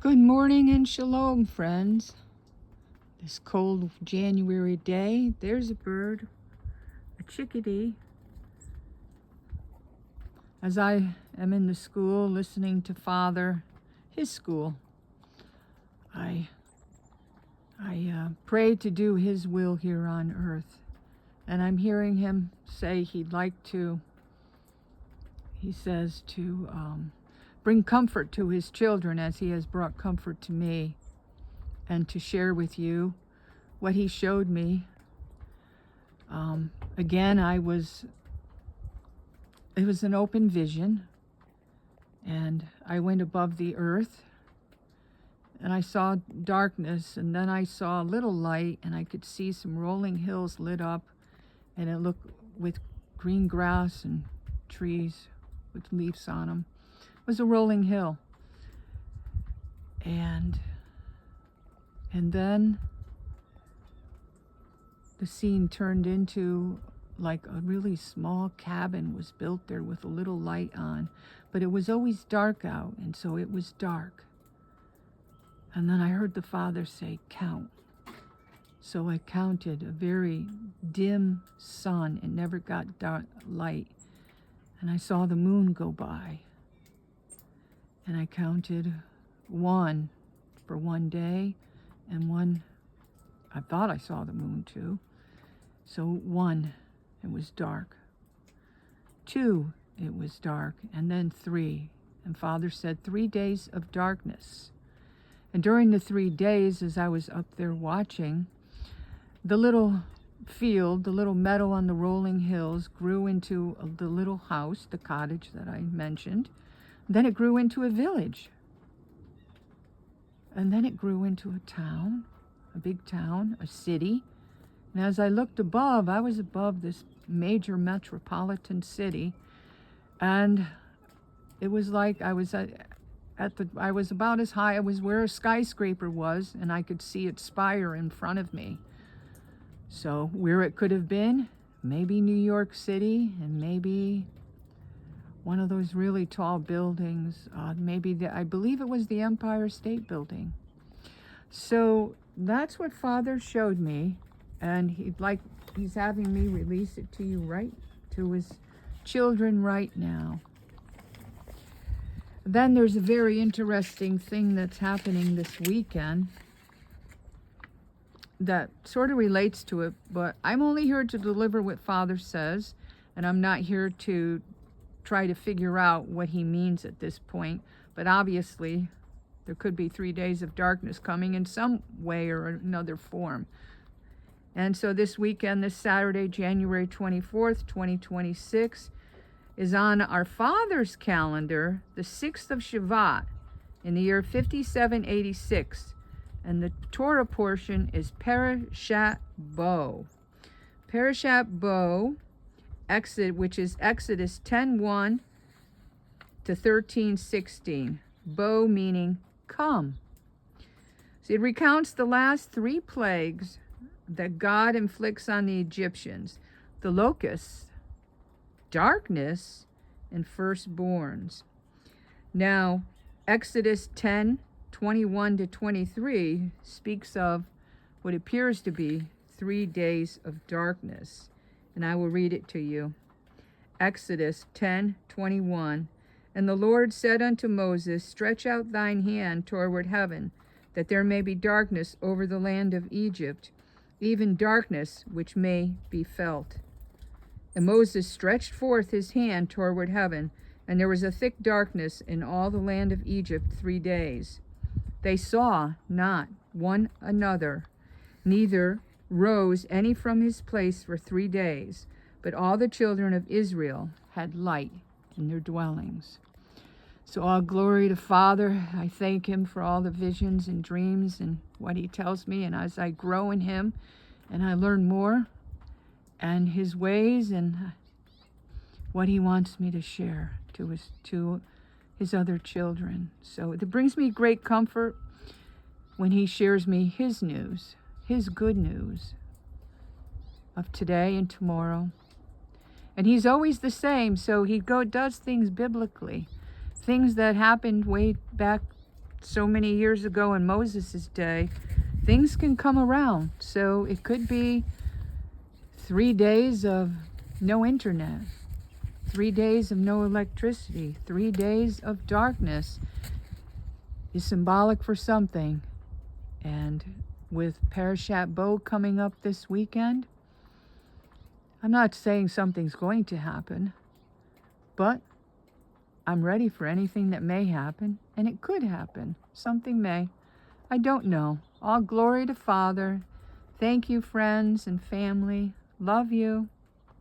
Good morning and shalom, friends. This cold January day, there's a bird, a chickadee. As I am in the school listening to Father, his school, I pray to do his will here on earth. And I'm hearing him say he says to bring comfort to his children as he has brought comfort to me, and to share with you what he showed me. Again, it was an open vision, and I went above the earth, and I saw darkness, and then I saw a little light, and I could see some rolling hills lit up, and it looked with green grass and trees with leaves on them. It was a rolling hill. And then the scene turned into like a really small cabin was built there with a little light on, but it was always dark out, and so it was dark. And then I heard the Father say, count. So I counted a very dim sun. It never got dark light. And I saw the moon go by. And I counted one for one day, and one, I thought I saw the moon too. So one, it was dark. Two, it was dark. And then three. And Father said 3 days of darkness. And during the 3 days, as I was up there watching, the little field, the little meadow on the rolling hills grew into the little house, the cottage that I mentioned. Then it grew into a village. And then it grew into a town, a big town, a city. And as I looked above, I was above this major metropolitan city. And it was like I was I was about as high, I was where a skyscraper was, and I could see its spire in front of me. So where it could have been, maybe New York City, and maybe one of those really tall buildings, I believe it was the Empire State Building. So that's what Father showed me, and he's having me release it to you right, to his children right now. Then there's a very interesting thing that's happening this weekend that sort of relates to it, but I'm only here to deliver what Father says, and I'm not here to try to figure out what he means at this point. But obviously, there could be 3 days of darkness coming in some way or another form. And so this weekend, this Saturday, January 24th, 2026, is on our Father's calendar, the 6th of Shevat, in the year 5786. And the Torah portion is Parashat Bo. Parashat Bo, which is Exodus 10:1 to 13:16. Bo meaning come. So it recounts the last 3 plagues that God inflicts on the Egyptians: the locusts, darkness, and firstborns. Now, Exodus 10:21 to 23 speaks of what appears to be 3 days of darkness. And I will read it to you. Exodus 10:21. And the Lord said unto Moses, stretch out thine hand toward heaven, that there may be darkness over the land of Egypt, even darkness which may be felt. And Moses stretched forth his hand toward heaven, and there was a thick darkness in all the land of Egypt 3 days. They saw not one another, neither rose any from his place for 3 days, but all the children of Israel had light in their dwellings. So all glory to Father. I thank him for all the visions and dreams and what he tells me, and as I grow in him and I learn more and his ways and what he wants me to share to his other children. So it brings me great comfort when he shares me his news, his good news of today and tomorrow. And he's always the same, so he does things biblically, things that happened way back so many years ago in Moses' day, things can come around. So it could be 3 days of no internet, 3 days of no electricity, 3 days of darkness is symbolic for something. And with Parashat Bo coming up this weekend, I'm not saying something's going to happen, but I'm ready for anything that may happen, and it could happen. Something may. I don't know. All glory to Father. Thank you, friends and family. Love you.